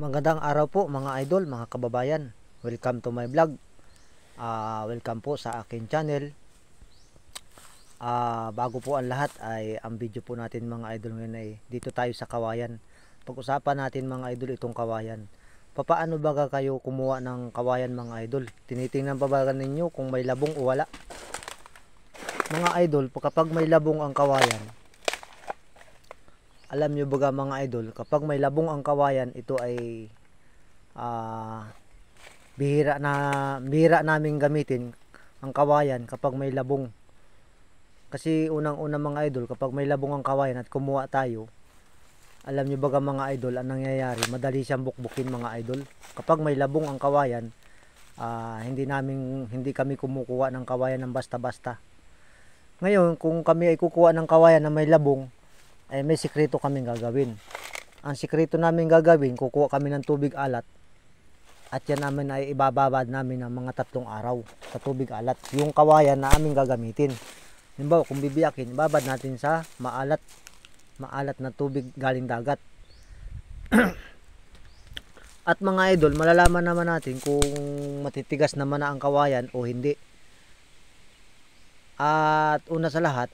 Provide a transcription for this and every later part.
Magandang araw po mga idol, mga kababayan. Welcome to my vlog. Welcome po sa akin channel. Bago po ang lahat ay ang video po natin mga idol ngayon ay dito tayo sa kawayan. Pag-usapan natin mga idol itong kawayan. Paano ba kayo kumuha ng kawayan mga idol? Tinitingnan pa ba ninyo kung may labong o wala? Mga idol, kapag may labong ang kawayan, alam nyo ba mga idol, kapag may labong ang kawayan, ito ay bihira naming gamitin ang kawayan kapag may labong. Kasi unang-una mga idol, kapag may labong ang kawayan at kumuha tayo, alam nyo ba mga idol, ang nangyayari, madali siyang bukbukin mga idol. Kapag may labong ang kawayan, hindi kami kumukuha ng kawayan ng basta-basta. Ngayon, kung kami ay kukuha ng kawayan na may labong, ay may sikreto kaming gagawin. Ang sikreto namin gagawin, kukuha kami ng tubig alat at yan namin ay ibababad namin ng mga 3 araw sa tubig alat yung kawayan na aming gagamitin. Halimbawa, kung bibiyakin, ibabad natin sa maalat na tubig galing dagat. At mga idol, malalaman naman natin kung matitigas naman na ang kawayan o hindi. At una sa lahat,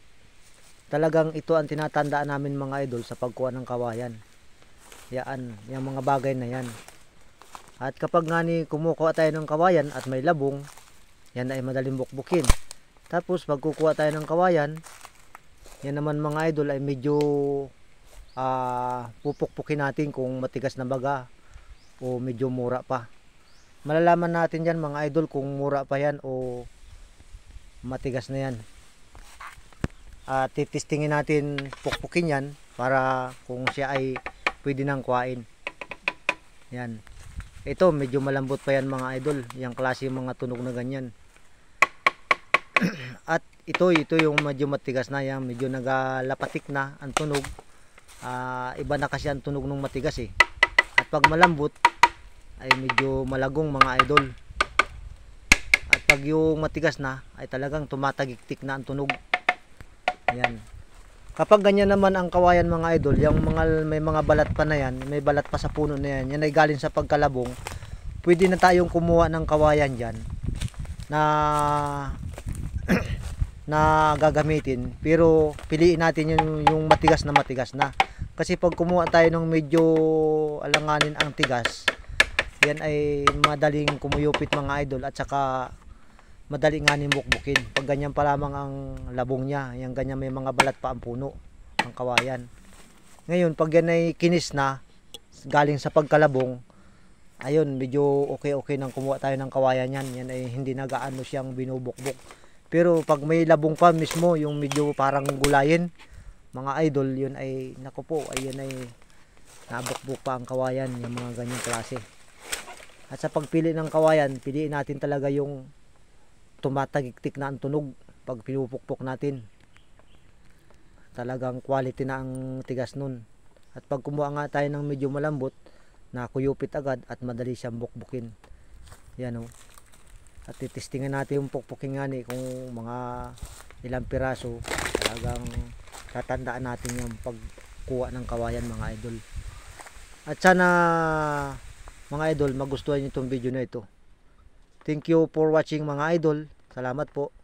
talagang ito ang tinatandaan namin mga idol sa pagkuha ng kawayan. Yung mga bagay na yan. At kapag nga kumukuha tayo ng kawayan at may labong, yan ay madaling bukbukin. Tapos pag kukuha tayo ng kawayan, yan naman mga idol ay medyo pupukpukin natin kung matigas na baga o medyo mura pa. Malalaman natin yan mga idol kung mura pa yan o matigas na yan. Titistingin natin, pukpukin yan para kung siya ay pwede nang kuhain. Yan. Ito medyo malambot pa yan mga idol, yung klase mga tunog na ganyan. At ito yung medyo matigas na, yan medyo nagalapatik na ang tunog. Iba na kasi ang tunog ng matigas eh. At pag malambot ay medyo malagong mga idol. At pag yung matigas na ay talagang tumatagiktik na ang tunog. Ayan. Kapag ganyan naman ang kawayan mga idol, yung may mga balat pa na yan, may balat pa sa puno na yan, yan ay galing sa pagkalabong, pwede na tayong kumuha ng kawayan dyan na na gagamitin, pero piliin natin yung matigas na. Kasi pag kumuha tayo ng medyo alanganin ang tigas, yan ay madaling kumuyupit mga idol at saka madali nga bukbukin. Pag ganyan pa lamang ang labong niya, yung ganyan may mga balat pa ang puno, ang kawayan. Ngayon, pag yan ay kinis na, galing sa pagkalabong, ayun, medyo okay nang kumuha tayo ng kawayan yan. Yan ay hindi na gaano siyang binubukbok. Pero pag may labong pa mismo, yung medyo parang gulayin, mga idol, yun ay, naku po, ayun ay nabukbok pa ang kawayan, yung mga ganyang klase. At sa pagpili ng kawayan, piliin natin talaga yung tumatagiktik na ang tunog pag pinupukpok natin. Talagang quality na ang tigas nun. At pag kumuha nga tayo ng medyo malambot, nakuyupit agad at madali siyang bukbukin. Yan o. At titistingan natin yung pukpukin nga kung mga ilang piraso. Talagang tatandaan natin yung pagkuha ng kawayan mga idol. At sana mga idol magustuhan nyo itong video na ito. Thank you for watching mga idol. Salamat po.